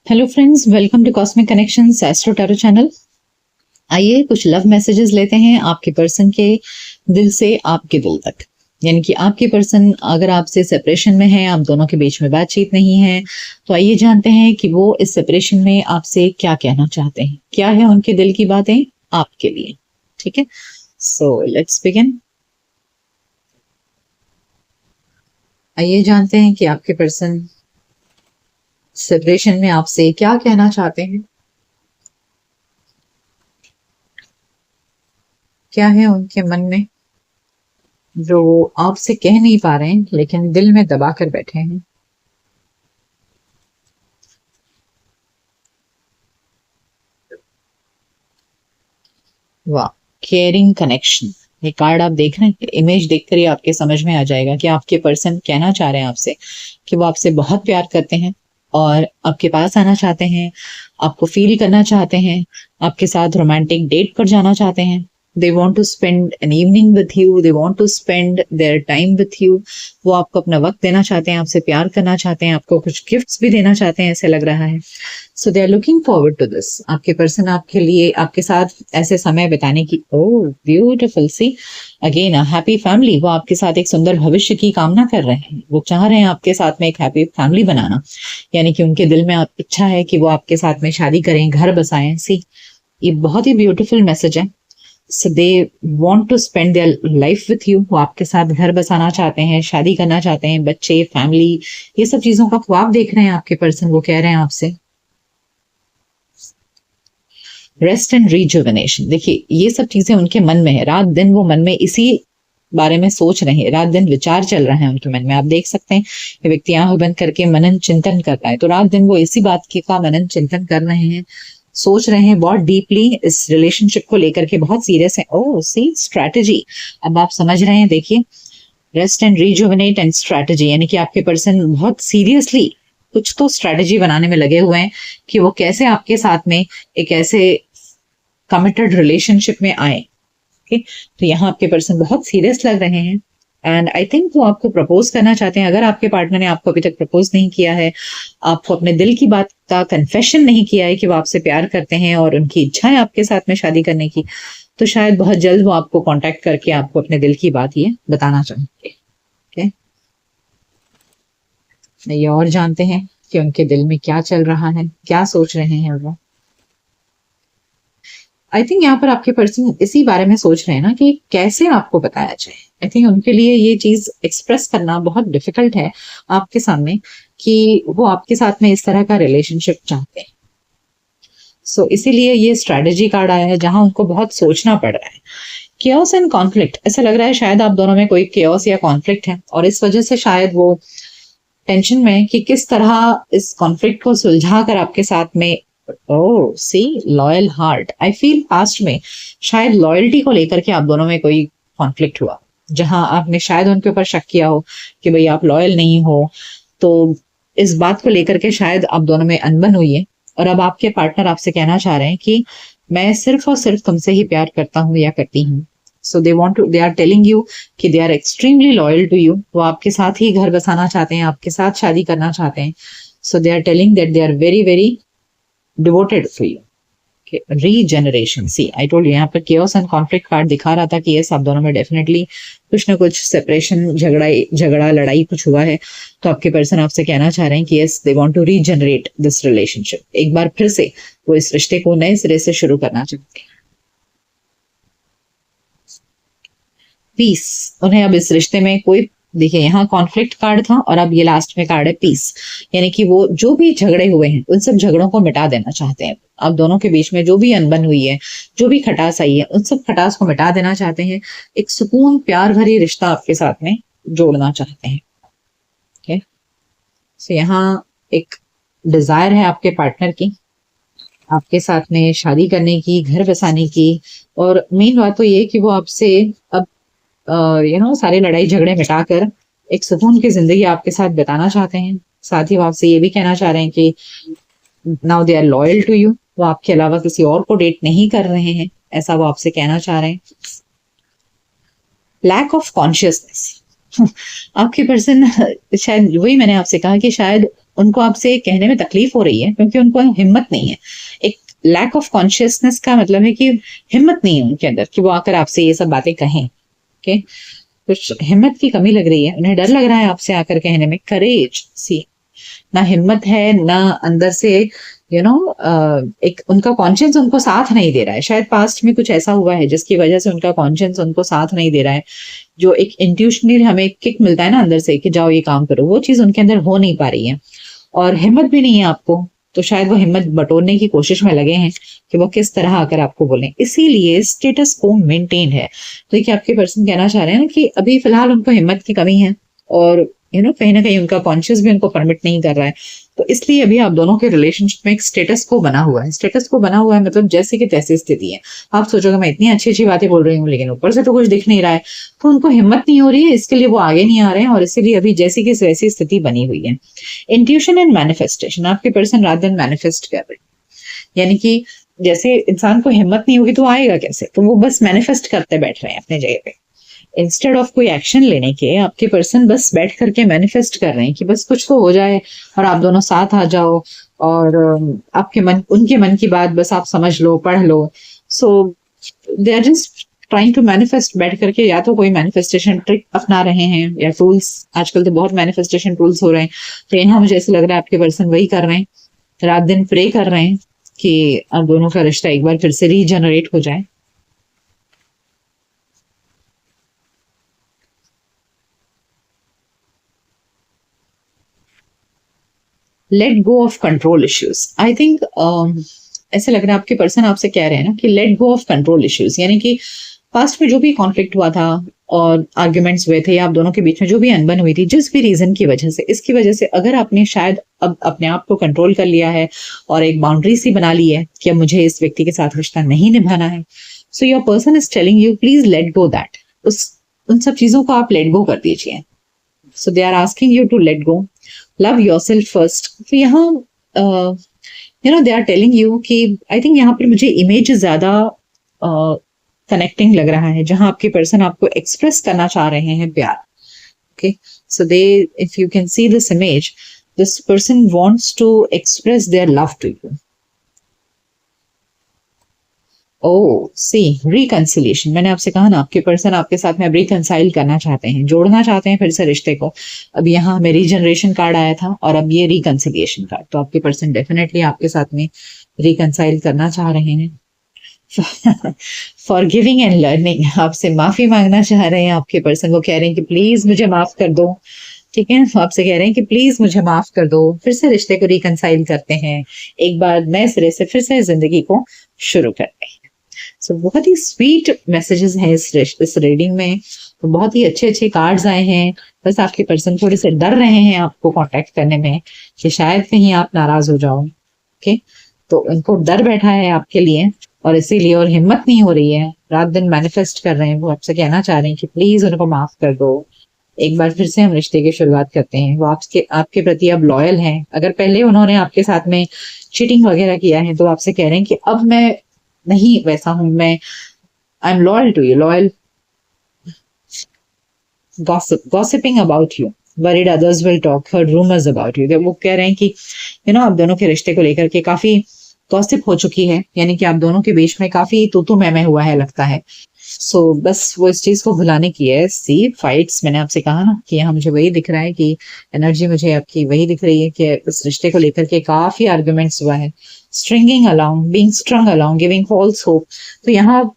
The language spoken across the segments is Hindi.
Hello friends, welcome to cosmic connections astro tarot channel. आइए कुछ लव मैसेजेस लेते हैं आपके पर्सन के दिल से आपके दिल तक। यानी कि आपके पर्सन अगर आपसे सेपरेशन में है, आप दोनों के बीच में बातचीत नहीं है, तो आइए जानते हैं कि वो इस सेपरेशन में आपसे क्या कहना चाहते हैं, क्या है उनके दिल की बातें आपके लिए। ठीक है, सो लेट्स बिगिन। आइए जानते हैं कि आपके पर्सन सेपरेशन में आपसे क्या कहना चाहते हैं, क्या है उनके मन में जो वो आपसे कह नहीं पा रहे हैं लेकिन दिल में दबा कर बैठे हैं। वाह, केयरिंग कनेक्शन। ये कार्ड आप देख रहे हैं, इमेज देखकर ही आपके समझ में आ जाएगा कि आपके पर्सन कहना चाह रहे हैं आपसे कि वो आपसे बहुत प्यार करते हैं और आपके पास आना चाहते हैं, आपको फील करना चाहते हैं, आपके साथ रोमांटिक डेट पर जाना चाहते हैं। They want to spend an evening with you, they want to spend their time with you. वो आपको अपना वक्त देना चाहते हैं, आपसे प्यार करना चाहते हैं, आपको कुछ गिफ्ट्स भी देना चाहते हैं, ऐसे लग रहा है। So they are looking forward to this. आपके पर्सन आपके लिए, आपके साथ ऐसे समय बिताने की, oh beautiful see again a happy family. वो आपके साथ एक सुंदर भविष्य की कामना कर रहे हैं, वो चाह रहे हैं आपके साथ में एक हैप्पी फैमिली बनाना। यानी कि उनके दिल में इच्छा है कि वो आपके साथ में शादी करें, घर बसाएं। सी, ये बहुत ही ब्यूटीफुल मैसेज है। So they want to spend their life with you. वो आपके साथ घर बसाना चाहते हैं, शादी करना चाहते हैं, बच्चे, फैमिली, ये सब चीजों का ख्वाब देख रहे हैं आपके पर्सन। वो कह रहे हैं आपसे रेस्ट एंड रिजुवेनेशन। देखिए, ये सब चीजें उनके मन में है, रात दिन वो मन में इसी बारे में सोच रहे हैं, रात दिन विचार चल रहे हैं उनके मन में। आप देख सकते हैं कि व्यक्ति आंख बंद करके मनन चिंतन कर रहा है, तो रात दिन वो इसी बात की का मनन चिंतन कर रहे हैं, सोच रहे हैं बहुत डीपली इस रिलेशनशिप को लेकर के, बहुत सीरियस है। ओह सी, स्ट्रैटेजी। अब आप समझ रहे हैं, देखिए, rest and rejuvenate and strategy, यानी कि आपके पर्सन बहुत सीरियसली कुछ तो स्ट्रैटेजी बनाने में लगे हुए हैं कि वो कैसे आपके साथ में एक ऐसे कमिटेड रिलेशनशिप में आए। ओके, तो यहाँ आपके पर्सन बहुत सीरियस लग रहे हैं एंड आई थिंक वो आपको प्रपोज करना चाहते हैं। अगर आपके पार्टनर ने आपको अभी तक प्रपोज नहीं किया है, आपको अपने दिल की बात का कन्फेशन नहीं किया है कि वो आपसे प्यार करते हैं और उनकी इच्छा है आपके साथ में शादी करने की, तो शायद बहुत जल्द वो आपको कांटेक्ट करके आपको अपने दिल की बात ये बताना चाहेंगे। ओके, ये और जानते हैं कि उनके दिल में क्या चल रहा है, क्या सोच रहे हैं वो। आई थिंक यहाँ पर आपके पर्सन इसी बारे में सोच रहे हैं ना कि कैसे आपको बताया जाए। आई थिंक उनके लिए ये चीज एक्सप्रेस करना बहुत डिफिकल्ट है आपके सामने कि वो आपके साथ में इस तरह का रिलेशनशिप चाहते हैं। सो इसीलिए ये स्ट्रेटेजी कार्ड आया है जहां उनको बहुत सोचना पड़ रहा है। केओस एंड कॉन्फ्लिक्ट, ऐसा लग रहा है शायद आप दोनों में कोई केओस या कॉन्फ्लिक्ट है और इस वजह से शायद वो टेंशन में कि किस तरह इस कॉन्फ्लिक्ट को सुलझा कर आपके साथ में। Oh see, loyal heart. I feel past में शायद लॉयल्टी को लेकर के आप दोनों में कोई कॉन्फ्लिक्ट हुआ, जहां आपने शायद उनके ऊपर शक किया हो कि भाई आप लॉयल नहीं हो। तो इस बात को लेकर के शायद आप दोनों में अनबन हुई है और अब आपके पार्टनर आपसे कहना चाह रहे हैं कि मैं सिर्फ और सिर्फ तुमसे ही प्यार करता हूँ या करती हूँ। So they are telling you कि they are extremely loyal to you. वो आपके साथ ही घर बसाना चाहते हैं, आपके साथ शादी करना चाहते हैं। So they are telling that they are very very devoted to you. Regeneration, see I told you, यहाँ पर केओस एंड कॉन्फ्लिक्ट कार्ड दिखा रहा था कि यस, आप दोनों में डेफिनेटली कुछ ना कुछ सेपरेशन, झगड़ा लड़ाई कुछ हुआ है। तो आपके पर्सन आपसे कहना चाह रहे हैं कि yes, they want to regenerate this relationship. एक बार फिर से वो इस रिश्ते को नए सिरे से शुरू करना चाहते हैं। पीस, उन्हें अब इस रिश्ते में कोई, देखिए यहाँ कॉन्फ्लिक्ट कार्ड था और अब ये लास्ट में कार्ड है पीस। यानी कि वो जो भी झगड़े हुए हैं उन सब झगड़ों को मिटा देना चाहते हैं। आप दोनों के बीच में जो भी अनबन हुई है, जो भी खटास आई है, उन सब खटास को मिटा देना चाहते हैं। एक सुकून, प्यार भरी रिश्ता आपके साथ में जोड़ना चाहते हैं। ओके, सो यहाँ एक डिजायर है आपके पार्टनर की, आपके साथ में शादी करने की, घर बसाने की। और मेन बात तो ये कि वो आपसे अब सारे लड़ाई झगड़े मिटाकर एक सुकून की जिंदगी आपके साथ बिताना चाहते हैं। साथ ही वो आपसे ये भी कहना चाह रहे हैं कि now they are loyal to you. वो आपके अलावा किसी और को डेट नहीं कर रहे हैं, ऐसा वो आपसे कहना चाह रहे हैं। लैक ऑफ कॉन्शियसनेस, आपके पर्सन शायद, वही मैंने आपसे कहा कि शायद उनको आपसे कहने में तकलीफ हो रही है क्योंकि उनको हिम्मत नहीं है। एक लैक ऑफ कॉन्शियसनेस का मतलब है कि हिम्मत नहीं है उनके अंदर कि वो आकर आपसे ये सब बातें कहें। ओके, कुछ हिम्मत की कमी लग रही है, उन्हें डर लग रहा है आपसे आकर कहने में। करेज, सी, ना हिम्मत है, ना अंदर से एक उनका कॉन्शियंस उनको साथ नहीं दे रहा है। शायद पास्ट में कुछ ऐसा हुआ है जिसकी वजह से उनका कॉन्शियंस उनको साथ नहीं दे रहा है। जो एक इंट्यूशनली हमें किक मिलता है ना अंदर से कि जाओ ये काम करो, वो चीज उनके अंदर हो नहीं पा रही है। और हिम्मत भी नहीं है आपको, तो शायद वो हिम्मत बटोरने की कोशिश में लगे हैं कि वो किस तरह आकर आपको बोलें। इसीलिए स्टेटस को मेंटेन है। तो ये आपके पर्सन कहना चाह रहे हैं कि अभी फिलहाल उनको हिम्मत की कमी है और कहीं ना कहीं उनका कॉन्शियस भी उनको परमिट नहीं कर रहा है। तो इसलिए अभी आप दोनों के रिलेशनशिप में एक स्टेटस को बना हुआ है। स्टेटस को बना हुआ है मतलब जैसे कि तैसी स्थिति है। आप सोचोगे मैं इतनी अच्छी अच्छी बातें बोल रही हूँ लेकिन ऊपर से तो कुछ दिख नहीं रहा है, तो उनको हिम्मत नहीं हो रही है, इसके लिए वो आगे नहीं आ रहे हैं और इसीलिए अभी जैसी की वैसी स्थिति बनी हुई है। इंट्यूशन एंड मैनिफेस्टेशन, आपके पर्सन रात दिन मैनिफेस्ट कर रहे हैं, यानी कि जैसे इंसान को हिम्मत नहीं होगी तो आएगा कैसे, तो वो बस मैनिफेस्ट करते बैठ रहे हैं अपने जगह पे। इंस्टेड ऑफ कोई एक्शन लेने के आपके पर्सन बस बैठ करके मैनिफेस्ट कर रहे हैं कि बस कुछ तो हो जाए और आप दोनों साथ आ जाओ और आपके मन उनके मन की बात बस आप समझ लो, पढ़ लो। So they are just trying to manifest बैठ करके, या तो कोई मैनिफेस्टेशन ट्रिक अपना रहे हैं या टूल्स। आजकल तो बहुत मैनिफेस्टेशन टूल्स हो रहे हैं, तो यहाँ मुझे ऐसा लग रहा है आपके पर्सन वही कर रहे हैं, रात दिन प्रे कर रहे हैं कि आप दोनों का रिश्ता एक बार फिर से रीजनरेट हो जाए। Let go of control issues. I think ऐसे लग रहा है आपके पर्सन आपसे कह रहे हैं ना कि let go of control issues, यानी कि पास्ट में जो भी कॉन्फ्लिक्ट हुआ था और आर्ग्यूमेंट्स हुए थे, आप दोनों के बीच में जो भी अनबन हुई थी, जिस भी रीजन की वजह से, इसकी वजह से अगर आपने शायद अब अपने आप को कंट्रोल कर लिया है और एक बाउंड्री सी बना ली है कि अब मुझे इस व्यक्ति के साथ रिश्ता नहीं निभाना है, so your person is telling you please let go that. उन सब चीजों को आप लेट गो कर दीजिए। So they are asking you to let go, love yourself first. तो यहाँ दे आर टेलिंग यू कि आई थिंक यहाँ पर मुझे इमेज ज्यादा कनेक्टिंग लग रहा है, जहां आपके पर्सन आपको एक्सप्रेस करना चाह रहे हैं प्यार। Okay, so they, if you can see this image, this person wants to express their love to you. Oh see, reconciliation. मैंने आपसे कहा ना आपके पर्सन आपके साथ में अब रिकंसाइल करना चाहते हैं, जोड़ना चाहते हैं फिर से रिश्ते को। अब यहाँ हमें रीजनरेशन कार्ड आया था और अब ये रिकंसिलिएशन कार्ड, तो आपके पर्सन डेफिनेटली आपके साथ में रिकंसाइल करना चाह रहे हैं। फॉर गिविंग एंड लर्निंग, आपसे माफी मांगना चाह रहे हैं आपके पर्सन। वो कह रहे हैं कि प्लीज मुझे माफ कर दो। ठीक है, आपसे कह रहे हैं कि प्लीज मुझे माफ कर दो, फिर से रिश्ते को रिकंसाइल करते हैं, एक बार नए सिरे से फिर से जिंदगी को शुरू करते हैं। सो बहुत ही स्वीट मैसेजेस हैं इस रीडिंग में। तो बहुत ही अच्छे अच्छे कार्ड्स आए हैं। बस आपके पर्सन थोड़े से डर रहे हैं आपको कांटेक्ट करने में कि शायद कहीं आप नाराज हो जाओ। ओके, तो उनको डर बैठा है आपके लिए और इसीलिए, और हिम्मत नहीं हो रही है, रात दिन मैनिफेस्ट कर रहे हैं। वो आपसे कहना चाह रहे हैं कि प्लीज उनको माफ कर दो, एक बार फिर से हम रिश्ते की शुरुआत करते हैं। वो आपके प्रति अब लॉयल हैं। अगर पहले उन्होंने आपके साथ में चीटिंग वगैरह किया है तो आपसे कह रहे हैं कि अब मैं नहीं वैसा हूं, मैं I am loyal to you, loyal. Gossiping about you, worried others will talk, heard rumours about you. वो कह रहे हैं कि आप दोनों के रिश्ते को लेकर के काफी गॉसिप हो चुकी है, यानी कि आप दोनों के बीच में काफी तू मैं हुआ है लगता है। सो बस वो इस चीज को भुलाने की है। सी फाइट्स, मैंने आपसे कहा ना कि यहाँ मुझे वही दिख रहा है कि एनर्जी मुझे आपकी वही दिख रही है कि इस रिश्ते को लेकर के काफी आर्ग्यूमेंट्स हुआ है। Stringing along, being strung along, giving false hope. तो यहाँ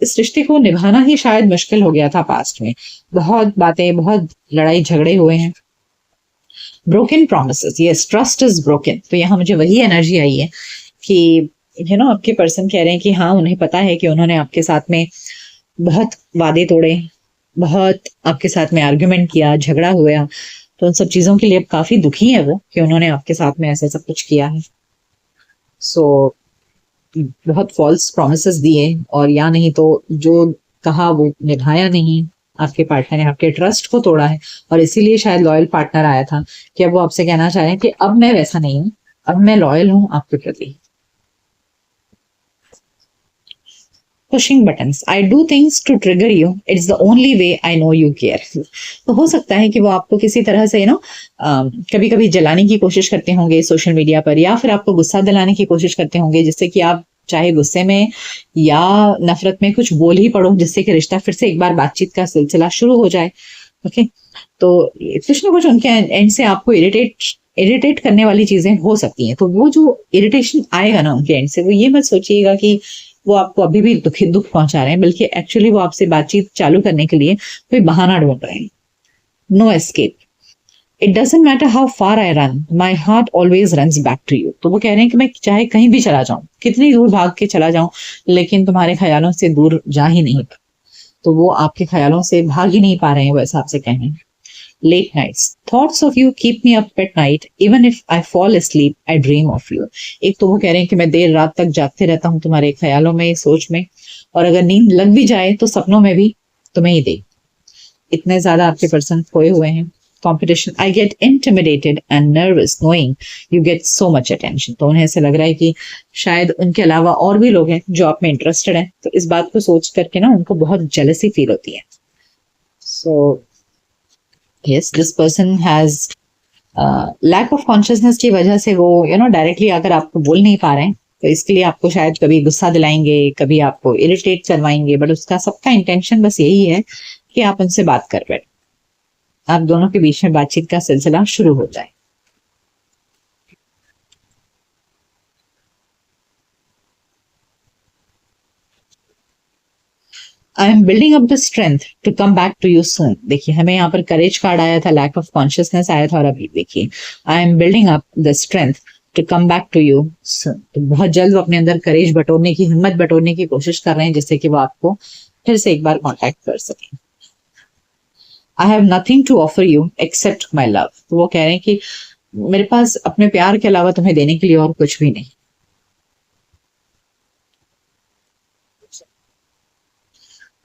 इस रिश्ते को निभाना ही शायद मुश्किल हो गया था पास्ट में। बहुत बातें, बहुत लड़ाई झगड़े हुए हैं। Broken promises, yes, trust is broken. तो यहाँ मुझे वही एनर्जी आई है कि आपके पर्सन कह रहे हैं कि हाँ, उन्हें पता है कि उन्होंने आपके साथ में बहुत वादे तोड़े, बहुत आपके साथ में आर्ग्यूमेंट किया, झगड़ा हुआ। तो उन सब चीजों के लिए अब काफी दुखी है वो कि उन्होंने आपके साथ में ऐसा सब कुछ किया है। सो बहुत फॉल्स प्रोमिसेस दिए, और या नहीं तो जो कहा वो निभाया नहीं। आपके पार्टनर ने आपके ट्रस्ट को तोड़ा है और इसीलिए शायद लॉयल पार्टनर आया था कि अब वो आपसे कहना चाह रहे हैं कि अब मैं वैसा नहीं हूं, अब मैं लॉयल हूं आपके प्रति। Pushing buttons, I do things to trigger you, it's the only way I know you care. तो हो सकता है कि वो आपको किसी तरह से कभी कभी जलाने की कोशिश करते होंगे सोशल मीडिया पर, या फिर आपको गुस्सा दिलाने की कोशिश करते होंगे, जिससे कि आप चाहे गुस्से में या नफरत में कुछ बोल ही पड़ो, जिससे कि रिश्ता फिर से एक बार बातचीत का सिलसिला शुरू हो जाए। ओके, तो कुछ ना कुछ उनके एंड से आपको इरिटेट करने वाली चीजें हो सकती हैं। तो वो जो इरिटेशन आएगा ना उनके एंड से, वो ये मत सोचिएगा कि वो आपको अभी भी दुख पहुंचा रहे हैं, बल्कि एक्चुअली वो आपसे बातचीत चालू करने के लिए कोई बहाना ढूंढ रहे हैं। No escape, it doesn't matter how far I run, my heart always runs back to you. तो वो कह रहे हैं कि मैं चाहे कहीं भी चला जाऊं, कितनी दूर भाग के चला जाऊं, लेकिन तुम्हारे ख्यालों से दूर जा ही नहीं। तो वो आपके ख्यालों से भाग ही नहीं पा रहे हैं, वैसा आपसे कहना है। Late nights, thoughts of you keep me up at night, even if I fall asleep, I dream of you। एक तो वो कह रहे हैं कि मैं देर रात तक जागते रहता हूँ तुम्हारे ख्यालों में, सोच में, और अगर नींद लग भी जाए तो सपनों में भी तुम्हें ही दे। इतने ज्यादा आपके पर्सन खोए हुए हैं। Competition, I get intimidated and nervous knowing you get so much attention। तो उन्हें ऐसे लग रहा है कि शायद उनके अलावा और भी लोग हैं जो आप में इंटरेस्टेड हैं, तो इस बात को सोच करके ना उनको बहुत जेलसी फील होती है। So yes, this person has lack of consciousness की वजह से वो डायरेक्टली अगर आपको बोल नहीं पा रहे हैं, तो इसके लिए आपको शायद कभी गुस्सा दिलाएंगे, कभी आपको इरिटेट करवाएंगे, बट उसका सबका इंटेंशन बस यही है कि आप उनसे बात कर बैठे, आप दोनों के बीच में बातचीत का सिलसिला शुरू हो जाए। I am building up the strength to come back to you soon. देखिए, हमें यहाँ पर करेज कार्ड आया था, लैक ऑफ कॉन्शियसनेस आया था, और अभी देखिए I am building up the strength to come back to you soon. तो बहुत जल्द वो अपने अंदर करेज बटोरने की, हिम्मत बटोरने की कोशिश कर रहे हैं, जिससे कि वो आपको फिर से एक बार कॉन्टेक्ट कर सकें। I have nothing to offer you except my love. तो वो कह रहे हैं कि मेरे पास अपने प्यार के अलावा तुम्हें देने के लिए और कुछ भी नहीं।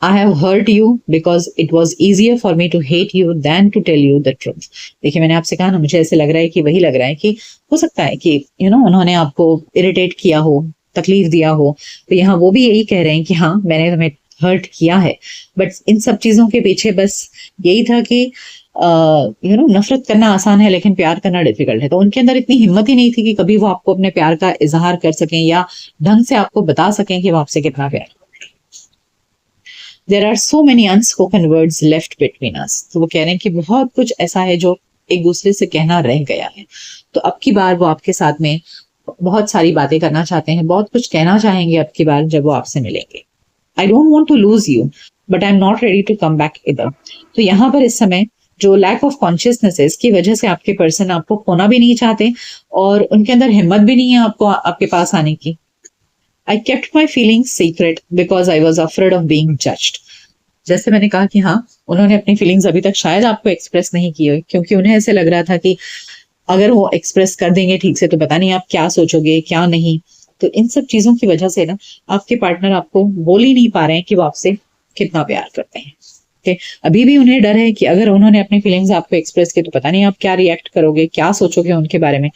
I have hurt you because it was easier for me to hate you than to tell you the truth। देखिए, मैंने आपसे कहा ना, मुझे ऐसे लग रहा है कि वही लग रहा है कि हो सकता है कि उन्होंने आपको इरिटेट किया हो, तकलीफ दिया हो, तो यहाँ वो भी यही कह रहे हैं कि हाँ, मैंने तुम्हें हर्ट किया है, बट इन सब चीजों के पीछे बस यही था कि नफरत करना आसान है लेकिन प्यार करना डिफिकल्ट है। तो उनके अंदर इतनी हिम्मत ही नहीं थी कि कभी वो आपको अपने प्यार का इजहार कर सकें या ढंग से आपको बता सकें कि वो आपसे कितना प्यार। There are so many unspoken words left between us। तो वो कह रहे हैं कि बहुत कुछ ऐसा है जो एक दूसरे से कहना रह गया है। तो अब की बार वो आपके साथ में बहुत सारी बातें करना चाहते हैं, बहुत कुछ कहना चाहेंगे अब की बार जब वो आपसे मिलेंगे। I don't want to lose you, but I'm not ready to come back either। तो यहाँ पर इस समय जो लैक ऑफ कॉन्शियसनेस है, इसकी वजह से आपके पर्सन आपको खोना भी नहीं चाहते, और उनके अंदर हिम्मत भी नहीं है आपको आपके पास आने की। I kept my feelings secret because I was afraid of being judged। जैसे मैंने कहा कि हाँ, उन्होंने अपनी फीलिंग्स अभी तक शायद आपको एक्सप्रेस नहीं की हुई, क्योंकि उन्हें ऐसे लग रहा था कि अगर वो एक्सप्रेस कर देंगे ठीक से तो पता नहीं आप क्या सोचोगे क्या नहीं। तो इन सब चीजों की वजह से ना आपके पार्टनर आपको बोल ही नहीं पा रहे हैं कि वो आपसे कितना प्यार करते हैं। ओके, अभी भी उन्हें डर है कि अगर उन्होंने अपनी फीलिंग्स आपको एक्सप्रेस की तो पता नहीं आप क्या रिएक्ट करोगे, क्या सोचोगे उनके बारे में।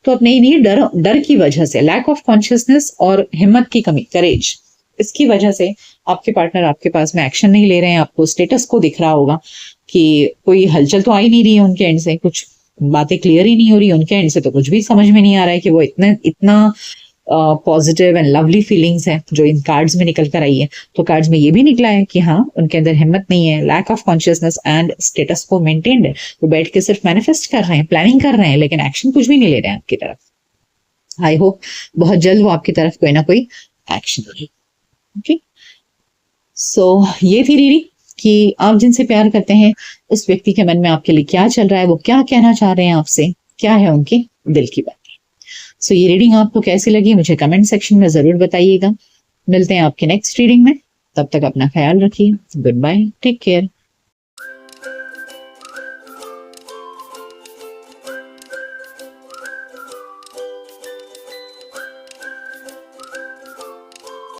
तो अपने इन्हीं डर की वजह से, लैक ऑफ कॉन्शियसनेस और हिम्मत की कमी, करेज, इसकी वजह से आपके पार्टनर आपके पास में एक्शन नहीं ले रहे हैं। आपको स्टेटस को दिख रहा होगा कि कोई हलचल तो आ ही नहीं रही है उनके एंड से, कुछ बातें क्लियर ही नहीं हो रही उनके एंड से, तो कुछ भी समझ में नहीं आ रहा है कि वो इतना पॉजिटिव एंड लवली फीलिंग्स है जो इन कार्ड्स में निकल कर आई है। तो कार्ड्स में ये भी निकला है कि हाँ, उनके अंदर हिम्मत नहीं है, lack of consciousness and status को मेंटेन्ड है। वो बैठ के सिर्फ मैनिफेस्ट कर रहे हैं, प्लानिंग कर रहे हैं, लेकिन एक्शन कुछ भी नहीं ले रहे हैं आपकी तरफ। आई होप बहुत जल्द वो आपकी तरफ कोई ना कोई एक्शन ले। ओके, सो ये थी रीडिंग कि आप जिनसे प्यार करते हैं उस व्यक्ति के मन में आपके लिए क्या चल रहा है, वो क्या कहना चाह रहे हैं आपसे, क्या है उनके दिल की बात। सो ये रीडिंग आपको कैसी लगी मुझे कमेंट सेक्शन में जरूर बताइएगा। मिलते हैं आपके नेक्स्ट रीडिंग में, तब तक अपना ख्याल रखिए। Goodbye, take care.